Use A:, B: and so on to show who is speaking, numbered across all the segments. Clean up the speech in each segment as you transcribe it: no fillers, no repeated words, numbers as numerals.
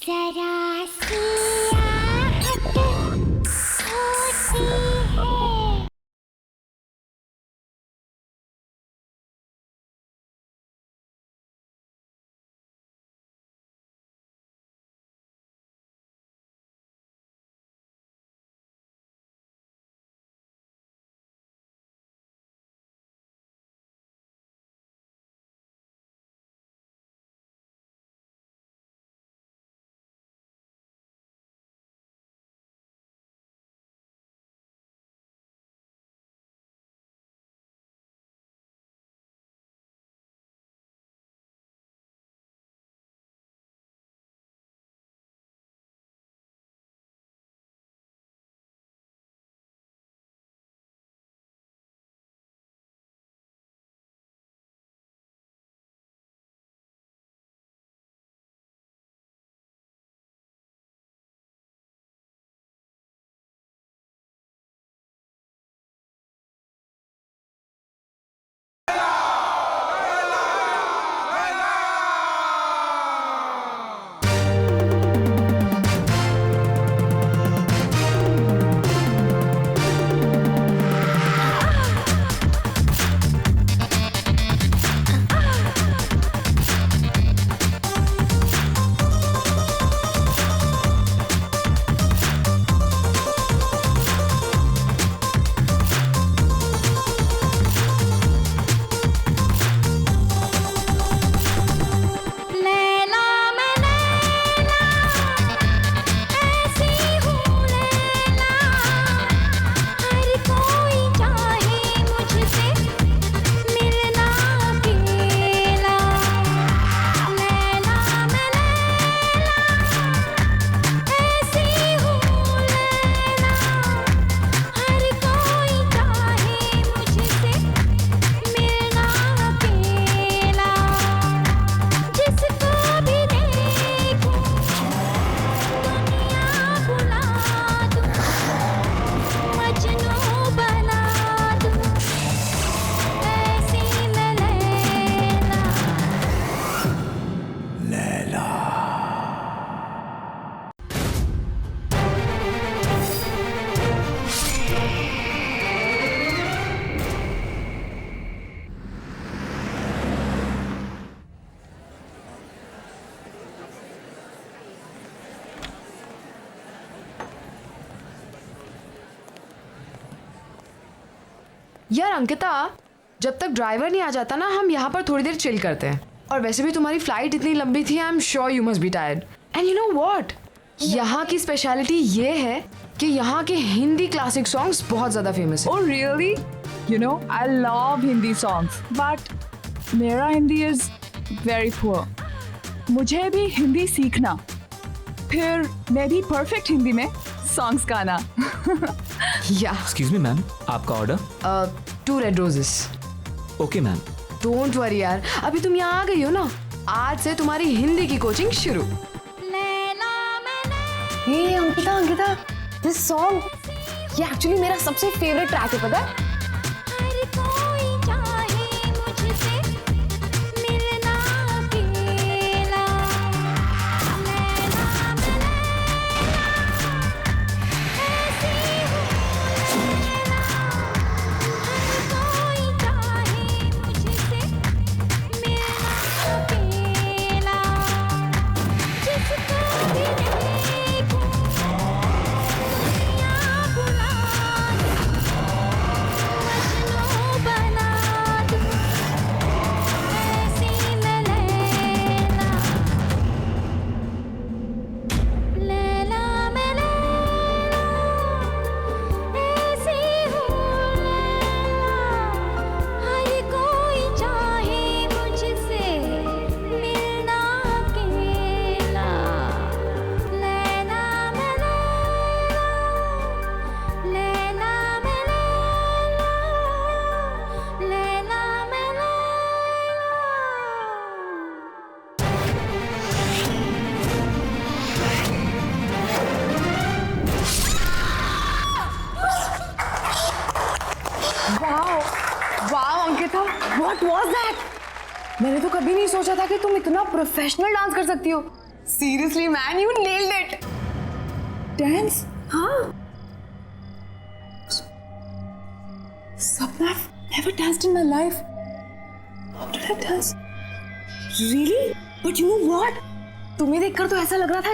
A: जरा सी आहट होती है।
B: यार अंकिता, जब तक ड्राइवर नहीं आ जाता ना, हम यहाँ पर थोड़ी देर चिल करते हैं। और वैसे भी तुम्हारी फ्लाइट इतनी लंबी थी, I am sure you must be tired. And you know what, यहाँ की स्पेशलिटी ये है कि यहाँ के हिंदी क्लासिक सॉन्ग्स बहुत ज़्यादा फेमस है।
C: Oh really? You know, I love Hindi songs, but मेरा हिंदी is very poor. मुझे भी हिंदी सीखना, फिर मैं भी परफेक्ट हिंदी में सॉन्ग्स गाना।
B: या
D: एक्सक्यूज मी मैम, आपका order?
B: 2 red roses.
D: Okay ma'am.
B: Don't worry यार, अभी तुम यहाँ आ गई हो ना, आज से तुम्हारी हिंदी की कोचिंग शुरू।
E: हे अंकिता, दिस सॉन्ग ये एक्चुअली मेरा सबसे फेवरेट ट्रैक है, पता है? What was that? मैंने तो कभी नहीं सोचा था कि तुम इतना प्रोफेशनल डांस कर सकती हो। Seriously, man, you nailed it.
C: Dance?
E: हाँ.
C: Sapna, I've never danced in my life. How did I dance?
E: Really? But you know what? तुम्हें देखकर तो ऐसा लग रहा था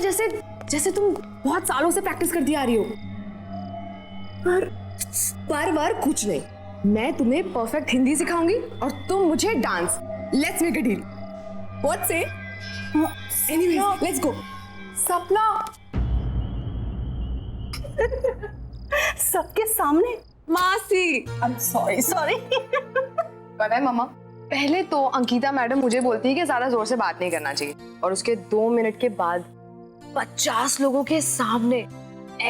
E: जैसे तुम बहुत सालों से प्रैक्टिस करती आ रही हो. पर कुछ नहीं. मैं तुम्हें परफेक्ट हिंदी सिखाऊंगी और तुम मुझे dance. Let's make a deal. What say? Anyways, let's go.
C: सपना.
E: सबके सामने. मासी.
C: I'm sorry.
E: पता है मामा, पहले तो अंकिता मैडम मुझे बोलती है कि ज्यादा जोर से बात नहीं करना चाहिए, और उसके 2 मिनट के बाद 50 लोगों के सामने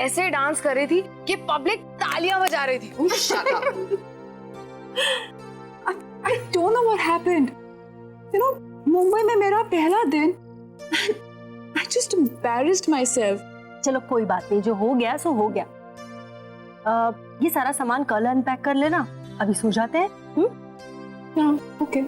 E: ऐसे डांस कर रही थी कि पब्लिक तालियां बजा रही थी. Shut up.
C: I don't know what happened. You know, Mumbai में मेरा पहला दिन. I just embarrassed myself.
F: चलो कोई बात नहीं, जो हो गया सो हो गया. ये सारा सामान कल अनपैक कर लेना, अभी सो जाते हैं.
C: Yeah, okay.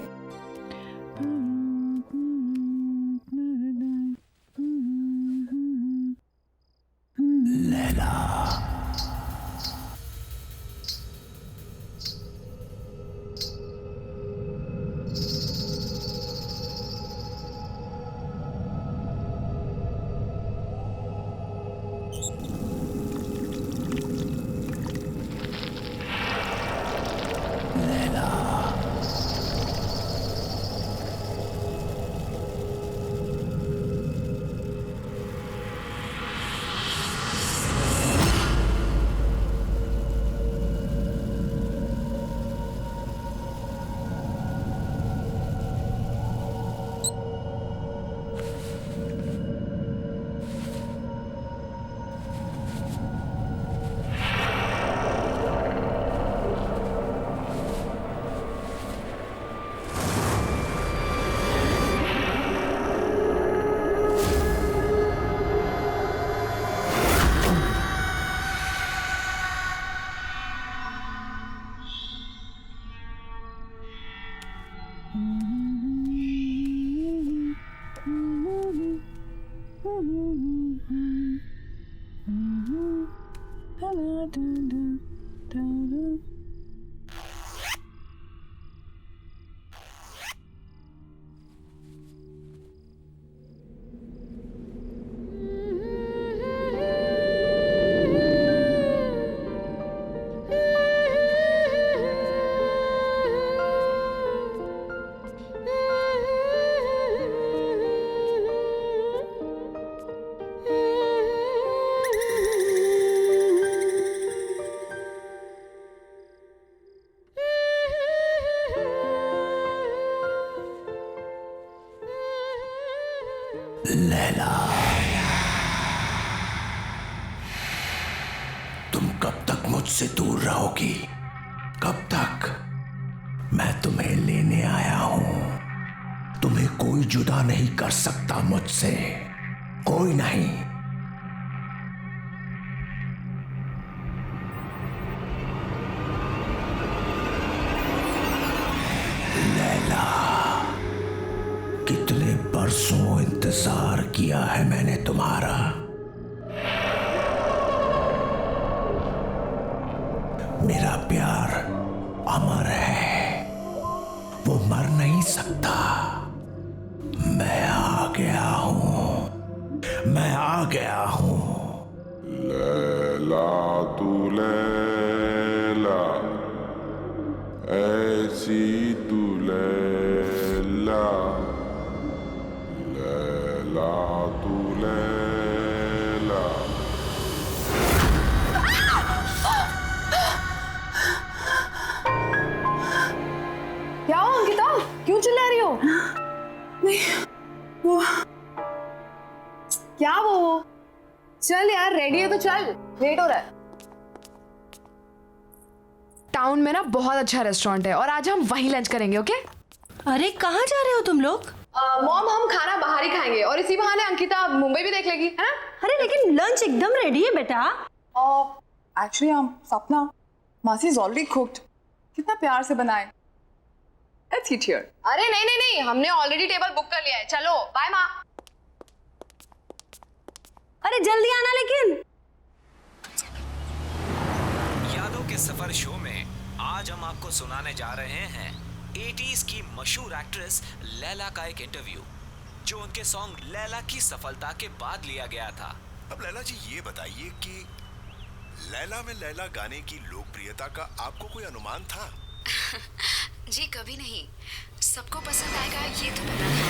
G: लैला, तुम कब तक मुझसे दूर रहोगी? कब तक? मैं तुम्हें लेने आया हूं. तुम्हें कोई जुदा नहीं कर सकता मुझसे, कोई नहीं. लैला, कितने बरसों इंतजार किया है मैंने तुम्हारा. मेरा प्यार अमर है, वो मर नहीं सकता. मैं आ गया हूं, मैं आ गया हूं.
H: लैला तू लैला, ऐसी तू लैला, लैला तू लैला.
E: क्या हो अंकिता, क्यों चिल्ला रही हो?
C: नहीं, वो
E: क्या वो? चल यार, रेडी है तो चल, लेट हो रहा है.
B: टाउन में ना बहुत अच्छा रेस्टोरेंट है और आज हम वहीं लंच करेंगे. ओके?
F: अरे कहाँ जा रहे हो तुम लोग?
E: मॉम, हम खाना बाहर ही खाएंगे और इसी बहाने अंकिता मुंबई भी देख लेगी, है ना?
F: अरे लेकिन लंच एकदम रेडी है बेटा.
C: एक्चुअली सपना, मासी इज ऑलरेडी कुक्ड. कितना प्यार से बनाए. Let's eat here.
E: अरे नहीं, हमने ऑलरेडी टेबल बुक कर लिया है. चलो, बाय माँ.
F: अरे जल्दी आना लेकिन।
D: यादों के सफर शो में आज हम आपको सुनाने जा रहे हैं 80s की मशहूर एक्ट्रेस लैला का एक इंटरव्यू, जो उनके सॉन्ग लैला की सफलता के बाद लिया गया था।
I: अब लैला जी ये बताइए कि लैला में लैला गाने की लोकप्रियता का आपको कोई अनुमान था?
J: जी कभी नहीं। सबको पसंद आएगा ये तो पता था,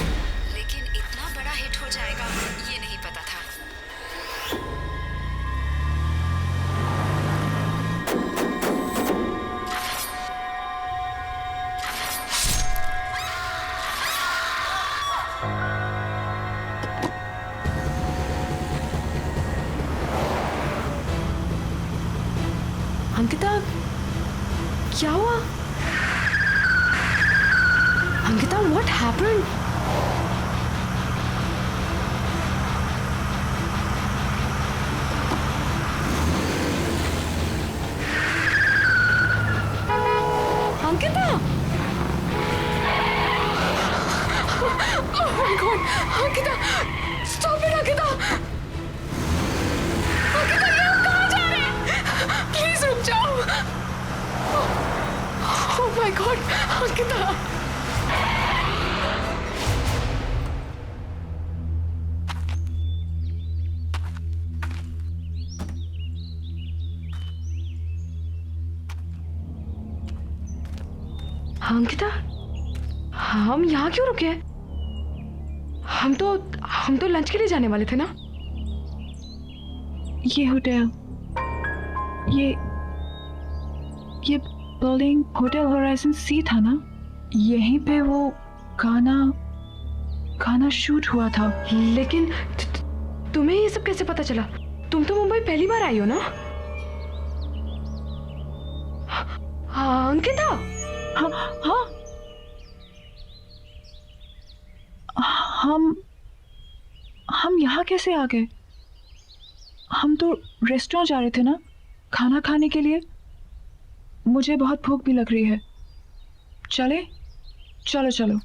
J: लेकिन इतना बड़ा हिट हो जाएगा ये नहीं पता था।
B: अंकिता, क्या हुआ? Ankita, what happened? Ankita! Oh my God! Ankita! Stop it, Ankita! Ankita, ये हम कहाँ जा रहे हैं? Please रुक जाओ! Oh my God! Ankita! Ankita, हम यहाँ क्यों रुके? हम तो लंच के लिए जाने वाले थे ना?
C: ये होटल, ये बिल्डिंग होटल होराइजन सी था ना? यहीं पे वो गाना शूट हुआ था।
B: लेकिन तुम्हें ये सब कैसे पता चला? तुम तो मुंबई पहली बार आई हो ना? हाँ, अंकिता।
C: हाँ हाँ, हम यहाँ कैसे आ गए? हम तो रेस्टोरेंट जा रहे थे ना, खाना खाने के लिए। मुझे बहुत भूख भी लग रही है। चले? चलो चलो।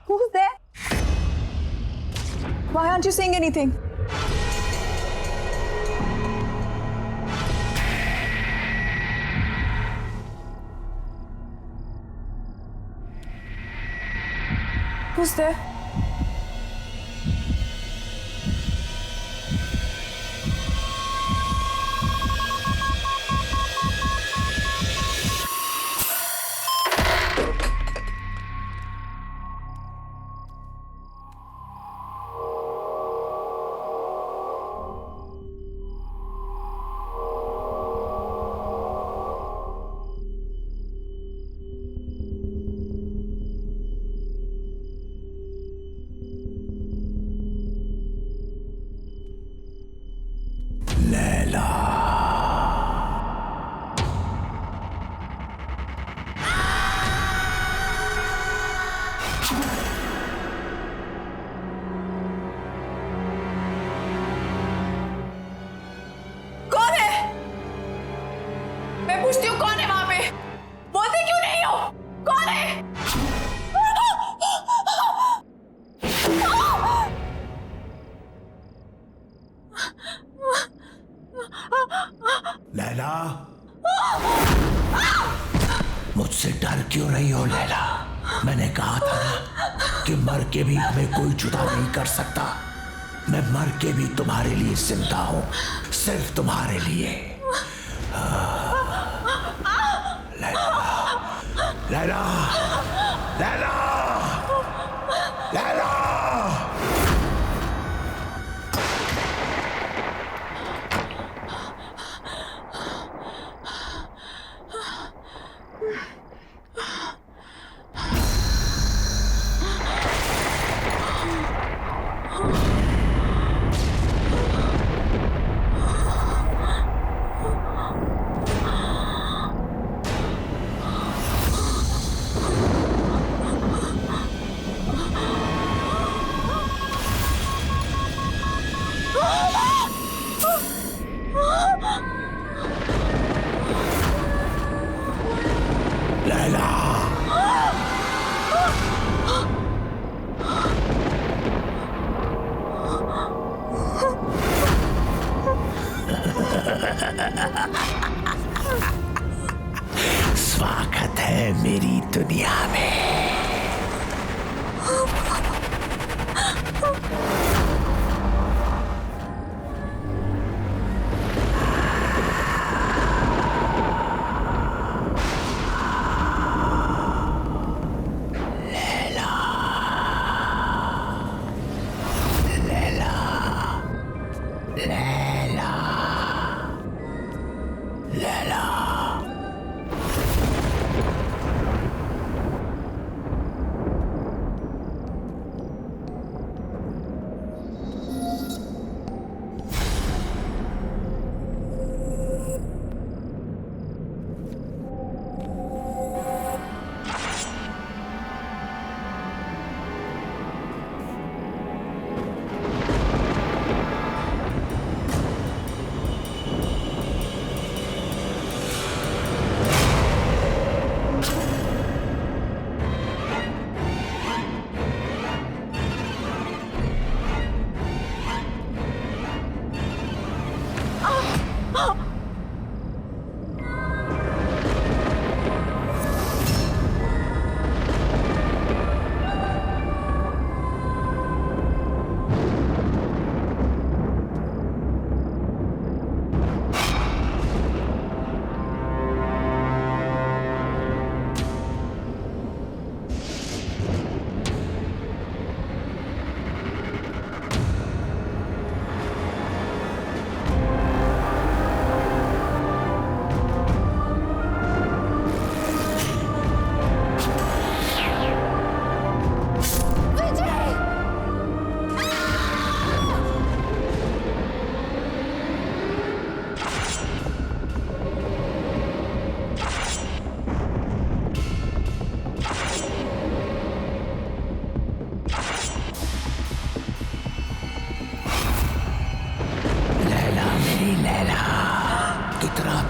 F: Who's there?
C: Why aren't you saying anything? Who's there?
B: पूछती हूँ कौन है वहां पे? बोलते क्यों नहीं हो? कौन है?
G: लैला, मुझसे डर क्यों रही हो लैला? मैंने कहा था ना कि मर के भी हमें कोई जुदा नहीं कर सकता। मैं मर के भी तुम्हारे लिए जिंदा हूं, सिर्फ तुम्हारे लिए। लैला, लैला, लैला। स्वागत है मेरी दुनिया में।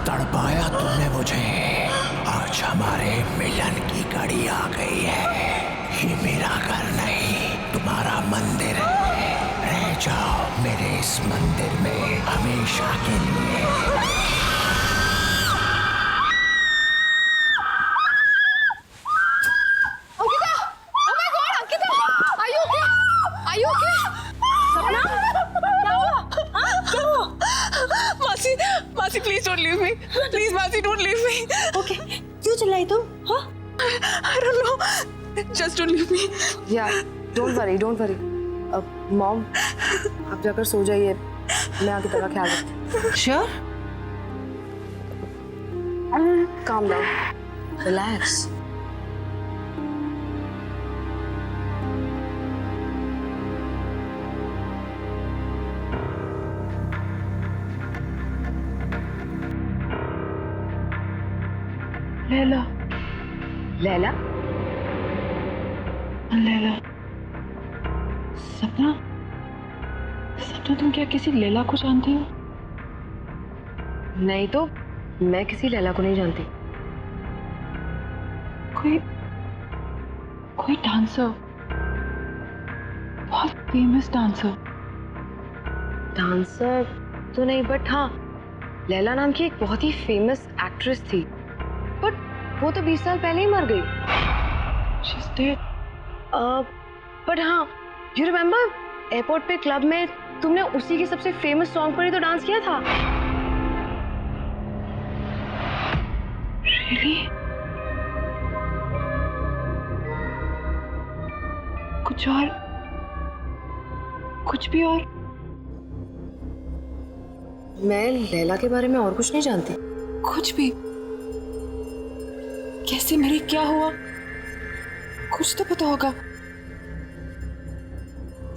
G: तड़पाया तुमने मुझे। आज हमारे मिलन की घड़ी आ गई है। ये मेरा घर नहीं, तुम्हारा मंदिर है। रह जाओ मेरे इस मंदिर में हमेशा के लिए।
C: मासी please don't leave me, please मासी डोंट लीव मी।
F: ओके, क्यों चिल्लाई तुम? हाँ?
C: I don't know, just don't leave me.
E: Yeah don't worry, don't worry. Mom, आप जाकर सो जाइए, मैं आगे तेरा ख्याल रखती हूँ।
F: Sure?
E: Calm down, relax.
C: Laila,
E: Laila?
C: Laila, सपना, सपना तुम क्या किसी लैला को जानती हो?
E: नहीं तो मैं किसी लैला को नहीं जानती।
C: कोई डांसर, बहुत फेमस डांसर।
E: डांसर तो नहीं, बट हाँ, लैला नाम की एक बहुत ही फेमस एक्ट्रेस थी, बट वो तो 20 साल पहले ही मर गई।
C: She's dead.
E: बट हाँ, यू रिमेम्बर एयरपोर्ट पे क्लब में तुमने उसी के सबसे फेमस सॉन्ग पर ही तो डांस किया था।
C: Really? कुछ भी और?
E: मैं लैला के बारे में और कुछ नहीं जानती।
C: कुछ भी? कैसे मरी, क्या हुआ? कुछ तो पता होगा।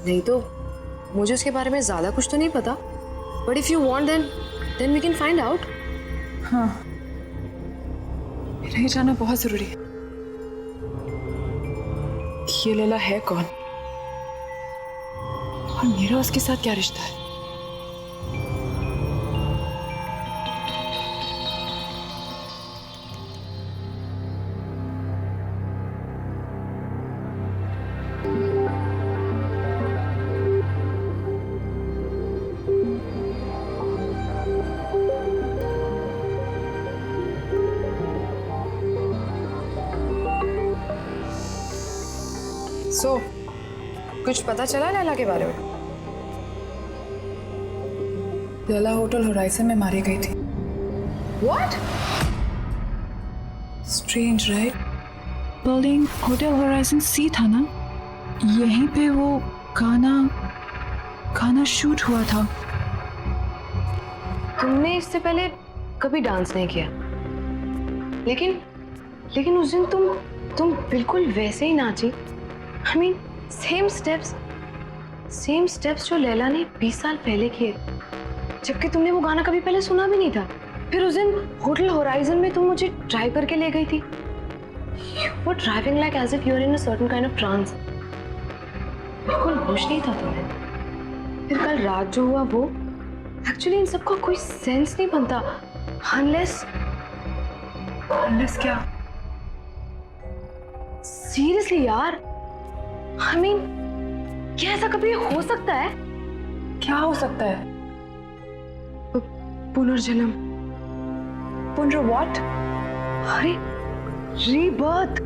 E: नहीं तो मुझे उसके बारे में ज्यादा कुछ तो नहीं पता, but if you want then we can find out.
C: हाँ, मेरा ये जानना बहुत जरूरी है कि ये लैला है कौन और मेरा उसके साथ क्या रिश्ता है।
E: सो कुछ पता चला लैला के बारे में?
C: लैला होटल होराइजन में मारी गई थी।
E: What?
C: Strange right? Building hotel horizon सी था ना, यहीं पे वो गाना शूट हुआ था।
E: तुमने इससे पहले कभी डांस नहीं किया, लेकिन उस दिन तुम बिल्कुल वैसे ही नाची। I mean, सेम स्टेप्स जो लैला ने 20 साल पहले किए, जबकि तुमने वो गाना कभी पहले सुना भी नहीं था। फिर उस दिन होटल होराइजन में तुम मुझे ड्राइव करके ले गई थी। You were driving like as if you were in a certain kind of trance. बिल्कुल होश नहीं था तुम्हें। फिर कल रात जो हुआ वो, एक्चुअली इन सबका कोई सेंस नहीं बनता unless क्या? सीरियसली यार, I mean, क्या ऐसा कभी हो सकता है?
C: क्या हो सकता है?
E: पुनर्जन्म।
C: व्हाट?
E: अरे रीबर्थ।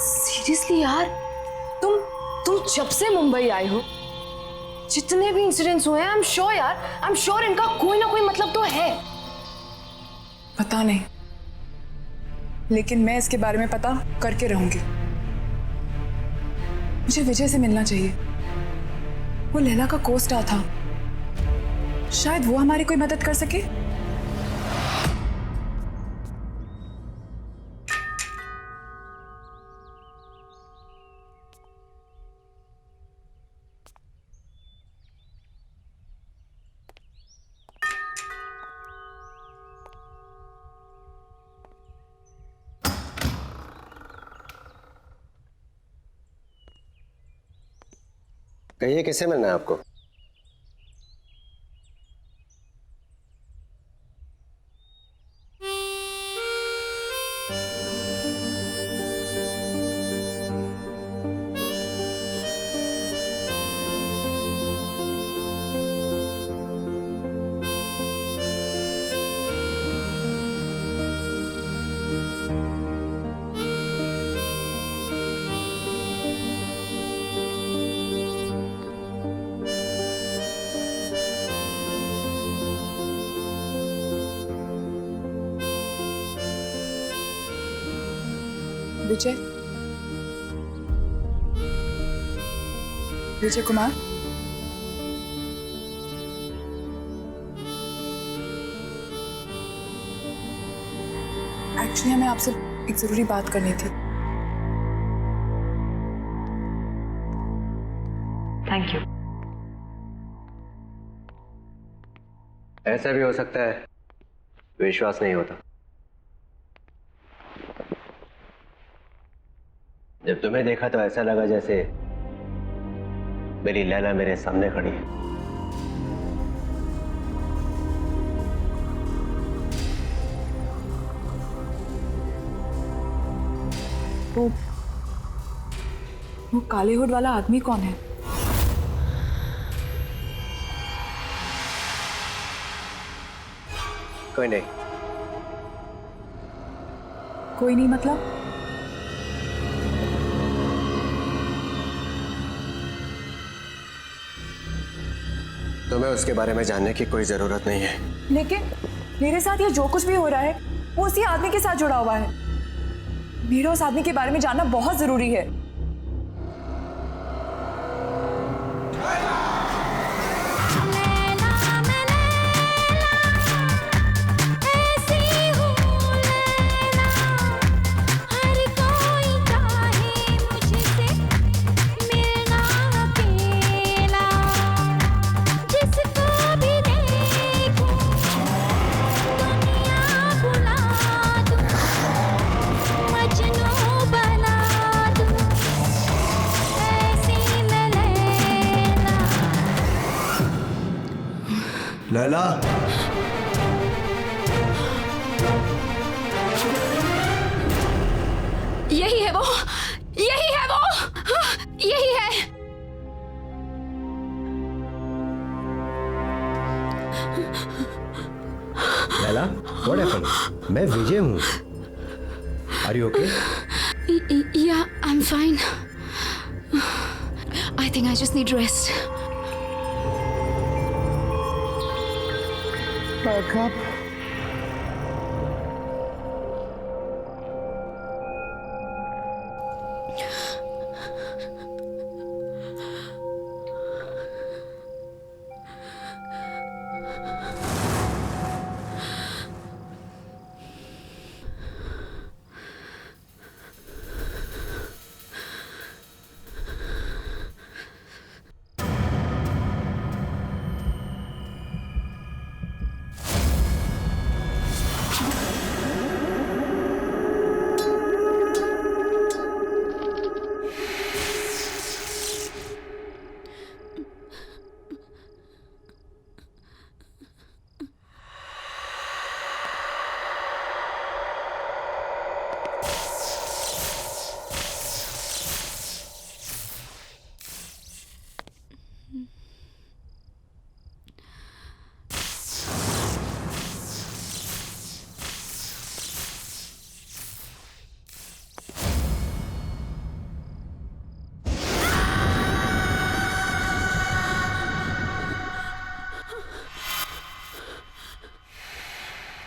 E: सीरियसली यार, तुम जब से मुंबई आई हो, जितने भी इंसिडेंट्स हुए हैं, आई एम श्योर इनका कोई ना कोई मतलब तो है।
C: पता नहीं, लेकिन मैं इसके बारे में पता करके रहूंगी। मुझे विजय से मिलना चाहिए। वो लैला का को-स्टार था, शायद वो हमारी कोई मदद कर सके।
K: कहिए, किससे मिलना है आपको? विजय कुमार, एक्चुअली हमें आपसे एक जरूरी बात करनी थी।
E: Thank you.
K: ऐसा भी हो सकता है विश्वास नहीं होता। जब तुम्हें देखा तो ऐसा लगा जैसे मेरी लैला मेरे सामने खड़ी है।
C: वो काले हुड वाला आदमी कौन है?
K: कोई नहीं।
C: कोई नहीं मतलब?
K: तुम्हें उसके बारे में जानने की कोई जरूरत नहीं है।
C: लेकिन मेरे साथ ये जो कुछ भी हो रहा है वो उसी आदमी के साथ जुड़ा हुआ है। मेरा उस आदमी के बारे में जानना बहुत जरूरी है।
G: लैला,
J: यही है वो, यही है वो, यही है।
K: Laila, what happened? मैं विजय हूँ। Are you okay?
J: Yeah, I'm fine. I think I just need rest.
C: Wake up.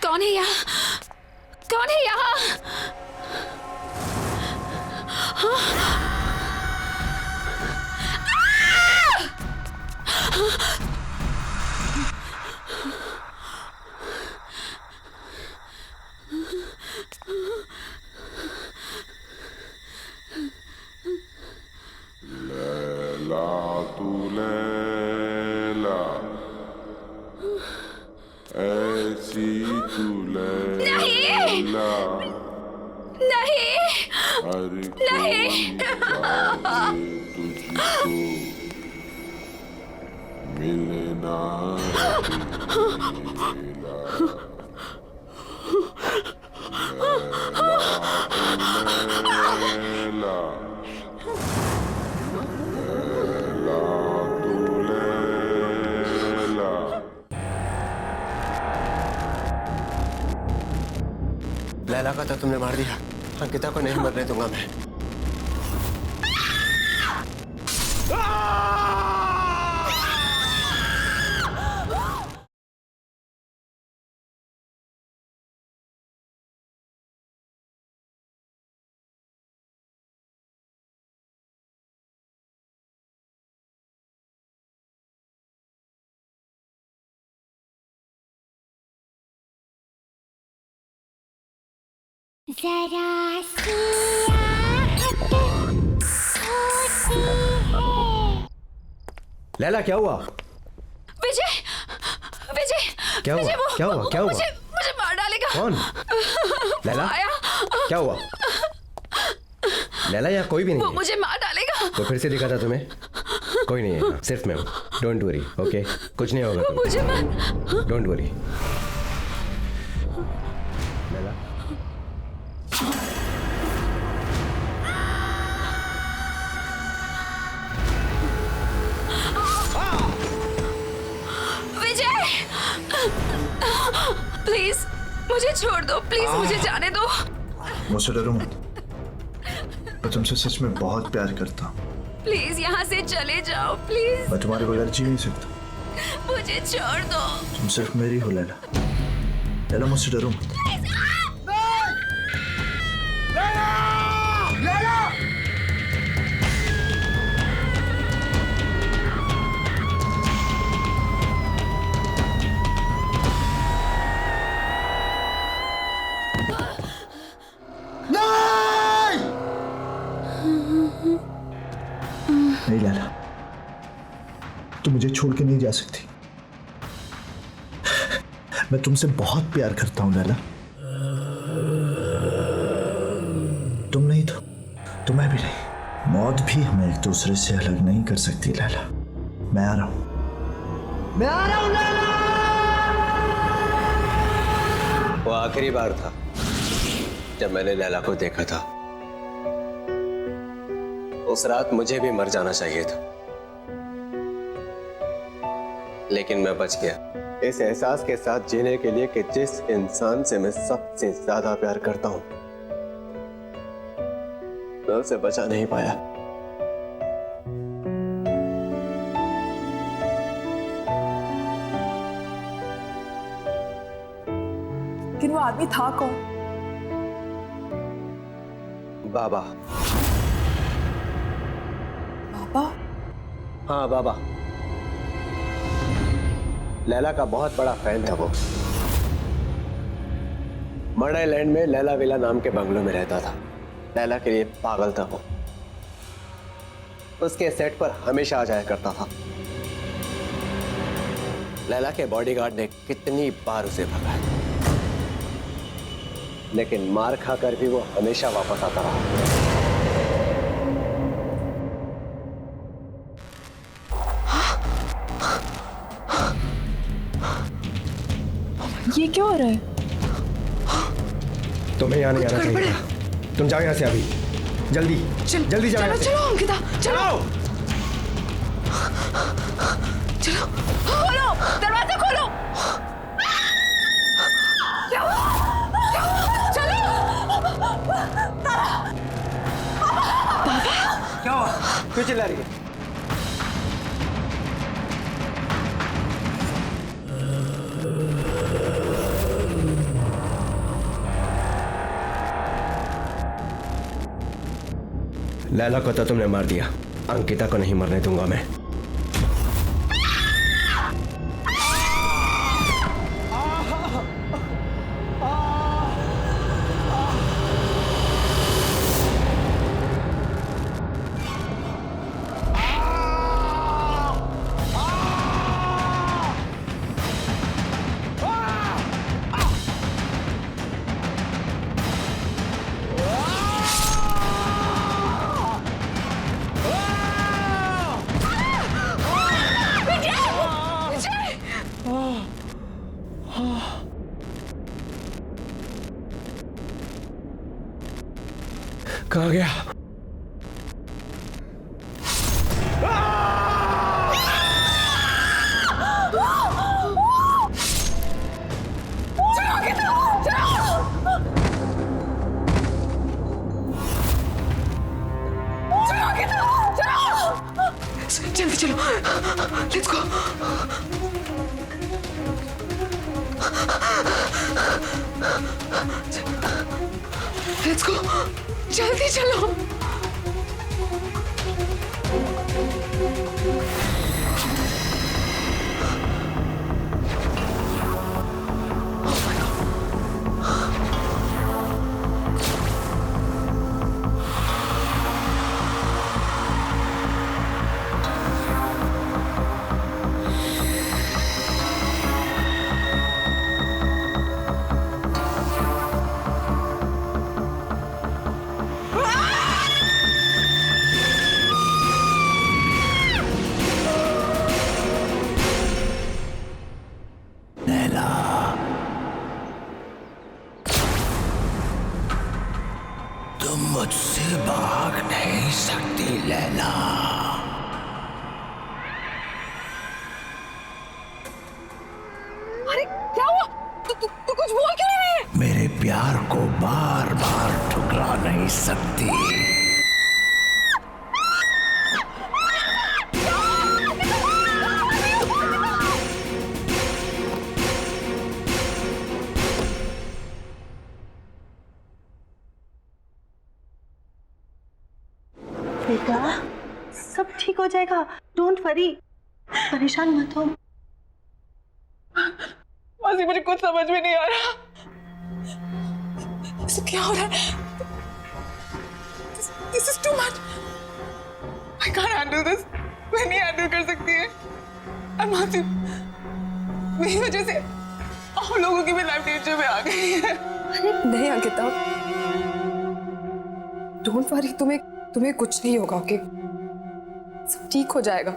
J: कौन है यहाँ? कौन है यहाँ?
H: लैला तू लैला, ऐसी तू लैला,
J: नहीं,
H: हर
J: नहीं।
H: कोई तुझको मिलना लैला, लैला तू लैला।
K: लैला का तो तुमने मार दिया, अंकिता को नहीं मरने दूंगा मैं।
A: जरा सी आहट होती है।
K: लैला क्या हुआ?
J: विजय, विजय,
K: क्या हुआ?
J: विजय,
K: क्या हुआ? क्या हुआ?
J: मुझे मार डालेगा।
K: कौन? लैला,
J: आया।
K: क्या हुआ? लैला यहाँ कोई भी नहीं
J: वो
K: है।
J: मुझे मार डालेगा।
K: तो फिर से दिखा था तुम्हें? कोई नहीं है, सिर्फ मैं हूँ। Don't worry, okay? कुछ नहीं होगा तुम्हें।
J: मुझे मार।
K: Don't worry. Laila,
J: Vijay, please मुझे छोड़ दो, प्लीज मुझे जाने दो।
L: मुझसे डरो मत, मैं तुमसे सच में बहुत प्यार करता हूँ।
J: प्लीज यहाँ से चले जाओ, प्लीज।
L: मैं तुम्हारे बगैर जी नहीं सकता।
J: मुझे छोड़ दो।
L: तुम सिर्फ मेरी हो लैला। लैला मुझसे डरो मत। नहीं लैला, तुम मुझे छोड़ के नहीं जा सकती। मैं तुमसे बहुत प्यार करता हूं लैला। तुम नहीं तो मैं भी नहीं। मौत भी हमें एक दूसरे से अलग नहीं कर सकती लैला। मैं आ रहा हूं, मैं आ रहा हूं लैला।
K: वो आखिरी बार था जब मैंने लैला को देखा था। उस रात मुझे भी मर जाना चाहिए था, लेकिन मैं बच गया इस एहसास के साथ जीने के लिए कि जिस इंसान से मैं सबसे ज्यादा प्यार करता हूं, मैं उसे बचा नहीं पाया।
C: लेकिन वो आदमी था कौन?
K: बाबा।
C: बाबा?
K: हाँ बाबा। लैला का बहुत बड़ा फैन था वो। मर्डर लैंड में लैला विला नाम के बंगलों में रहता था। लैला के लिए पागल था वो। उसके सेट पर हमेशा आ जाया करता था। लैला के बॉडीगार्ड ने कितनी बार उसे भगाया, लेकिन मार खाकर भी वो हमेशा वापस आता रहा।
C: ये क्या हो रहा है?
K: तुम्हें यहाँ नहीं आना चाहिए था। तुम जाओ यहाँ से अभी, जल्दी जल्दी जाओ।
B: चलो चलो अंकिता, चलो चलो।
C: खोलो, दरवाजा खोलो। क्या हुआ? चलो।
K: क्या हुआ? क्यों चिल्ला रही है? लैला को तो तुमने मार दिया, अंकिता को नहीं मरने दूंगा मैं। कहाँ गया?
B: जल्दी चलो, लेट्स गो। लेट्स गो, जल्दी चलो।
G: तुम मुझसे भाग नहीं सकती लैला।
C: अरे क्या हुआ? तू कुछ बोल क्यों नहीं रही है?
G: मेरे प्यार को बार बार ठुकरा नहीं सकती।
F: बेटा, सब ठीक हो जाएगा। डोंट वरी, परेशान मत हो।
C: मासी, मुझे कुछ समझ में नहीं आ रहा। इसे क्या हो रहा है? This is too much. I can't handle this. मैं नहीं हैंडल कर सकती है। मासी, मेरी वजह से आप लोगों की भी लाइफ डेंजर में आ गई है।
E: नहीं अंकिता, डोंट वरी, तुम्हें कुछ नहीं होगा। ओके, सब ठीक हो जाएगा।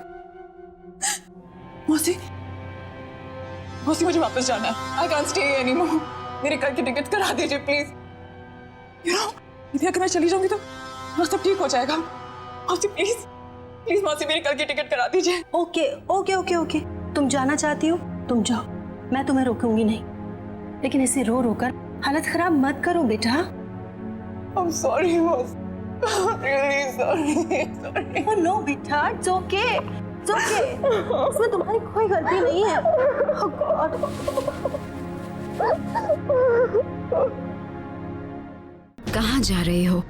C: मौसी, मुझे वापस जाना है। I can't stay anymore. मेरे घर की टिकट करा दीजिए प्लीज। यू नो, यदि अगर मैं चली जाऊंगी तो सब ठीक हो जाएगा। मौसी प्लीज प्लीज मौसी मेरी कल की टिकट करा दीजिए।
F: ओके ओके ओके ओके, तुम जाना चाहती हो तुम जाओ, मैं तुम्हें रोकूंगी नहीं, लेकिन इसे रो रो कर हालत खराब मत करो बेटा।
C: I'm sorry मौसी, really sorry।
F: Oh no बेटा, it's okay, it's okay। इसमें तुम्हारी कोई गलती नहीं है। Oh God।
J: कहाँ जा रहे हो?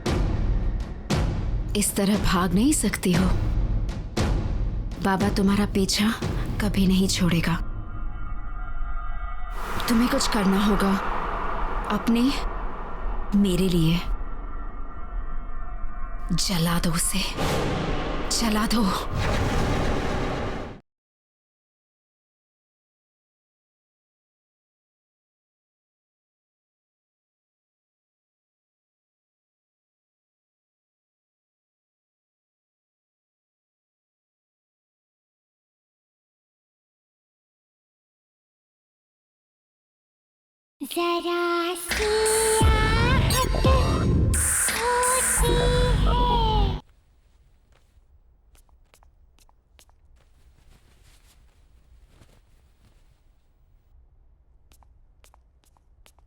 J: इस तरह भाग नहीं सकती हो। बाबा तुम्हारा पीछा कभी नहीं छोड़ेगा। तुम्हें कुछ करना होगा अपने मेरे लिए। जला दो उसे, जला दो।
A: जरा सी आहट होती है।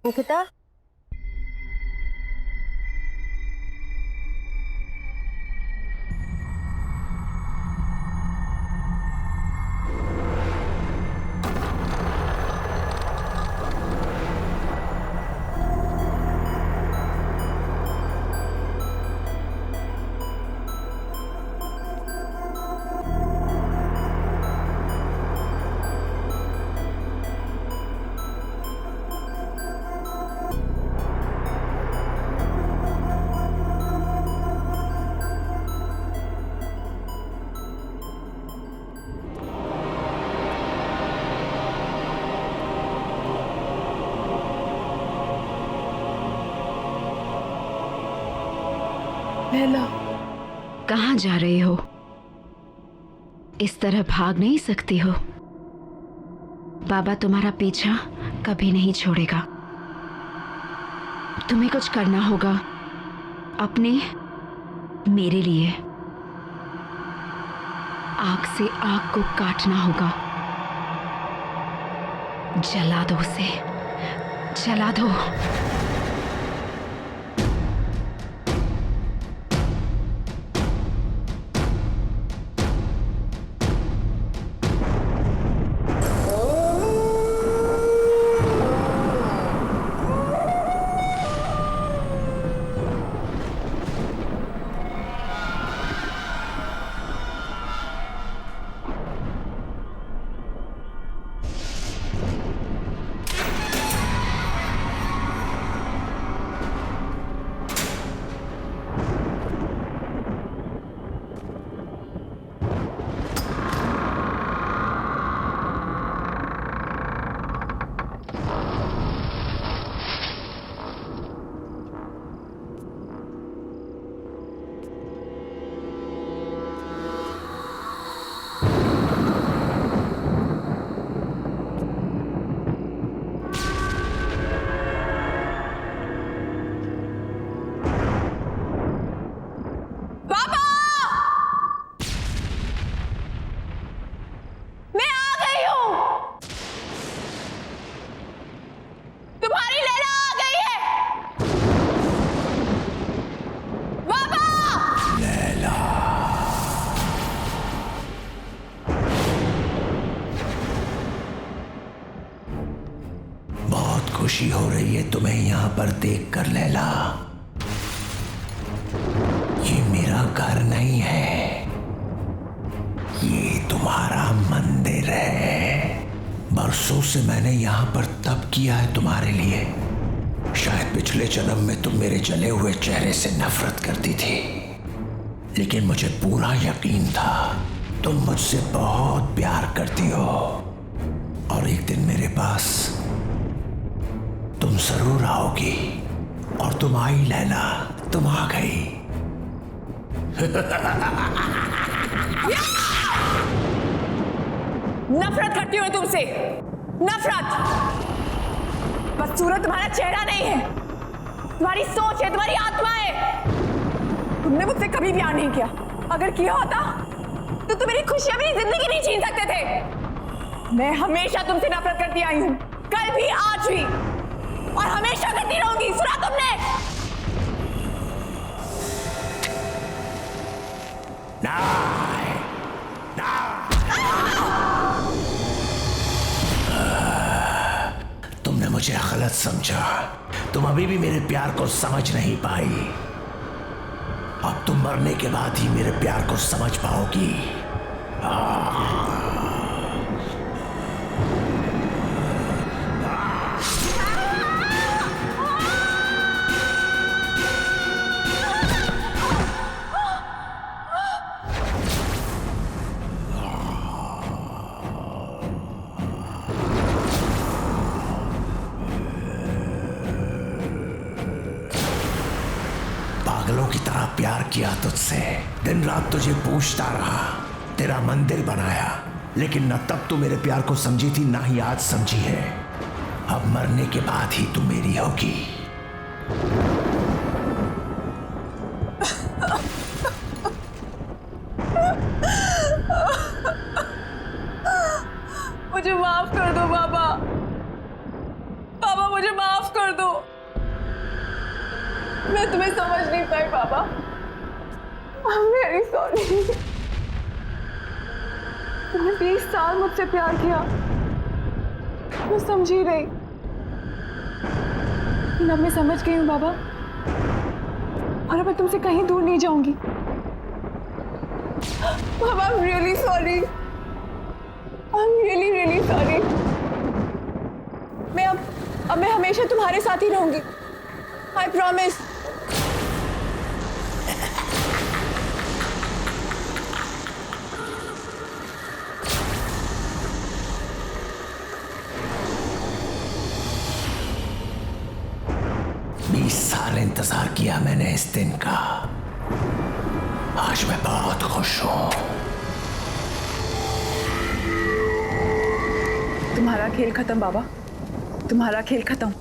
F: अंकिता,
C: लैला,
J: कहाँ जा रहे हो? इस तरह भाग नहीं सकती हो। बाबा तुम्हारा पीछा कभी नहीं छोड़ेगा। तुम्हें कुछ करना होगा अपने मेरे लिए। आग से आग को काटना होगा। जला दो उसे, जला दो।
G: खुशी हो रही है तुम्हें यहाँ पर देखकर लैला। ये मेरा घर नहीं है, ये तुम्हारा मंदिर है। बरसों से मैंने यहाँ पर तप किया है तुम्हारे लिए। शायद पिछले जन्म में तुम मेरे जले हुए चेहरे से नफरत करती थी, लेकिन मुझे पूरा यकीन था तुम मुझसे बहुत प्यार करती हो और एक दिन मेरे पास तुम जरूर आओगी। और तुम आई लैला, तुम आ गई।
C: नफरत करती हूँ तुमसे, नफरत। बस सूरत तुम्हारा चेहरा नहीं है, तुम्हारी सोच है, तुम्हारी आत्मा है। तुमने मुझसे कभी प्यार नहीं किया, अगर किया होता तो तुम मेरी खुशियां, मेरी जिंदगी नहीं छीन सकते थे। मैं हमेशा तुमसे नफरत करती आई हूं, कल भी, आज भी, और हमेशा करती रहूंगी। सुना तुमने?
G: तुमने मुझे गलत समझा। तुम अभी भी मेरे प्यार को समझ नहीं पाई। अब तुम मरने के बाद ही मेरे प्यार को समझ पाओगी। पागलों की तरह प्यार किया तुझसे, दिन रात तुझे पूछता रहा, तेरा मंदिर बनाया, लेकिन न तब तू मेरे प्यार को समझी थी, ना ही आज समझी है। अब मरने के बाद ही तू मेरी होगी।
C: मुझे माफ कर दो बाबा। बाबा मुझे माफ कर दो। मैं तुम्हें समझ नहीं पाई बाबा। I'm very sorry। तुमने 20 साल मुझसे प्यार किया, मैं समझी रही, लेकिन अब मैं समझ गई हूँ बाबा, और अब मैं तुमसे कहीं दूर नहीं जाऊंगी। बाबा I'm really sorry। I'm really really sorry। मैं हमेशा तुम्हारे साथ ही रहूंगी। I promise।
G: इंतजार किया मैंने इस दिन का। आज मैं बहुत खुश हूं।
C: तुम्हारा खेल खत्म बाबा, तुम्हारा खेल खत्म।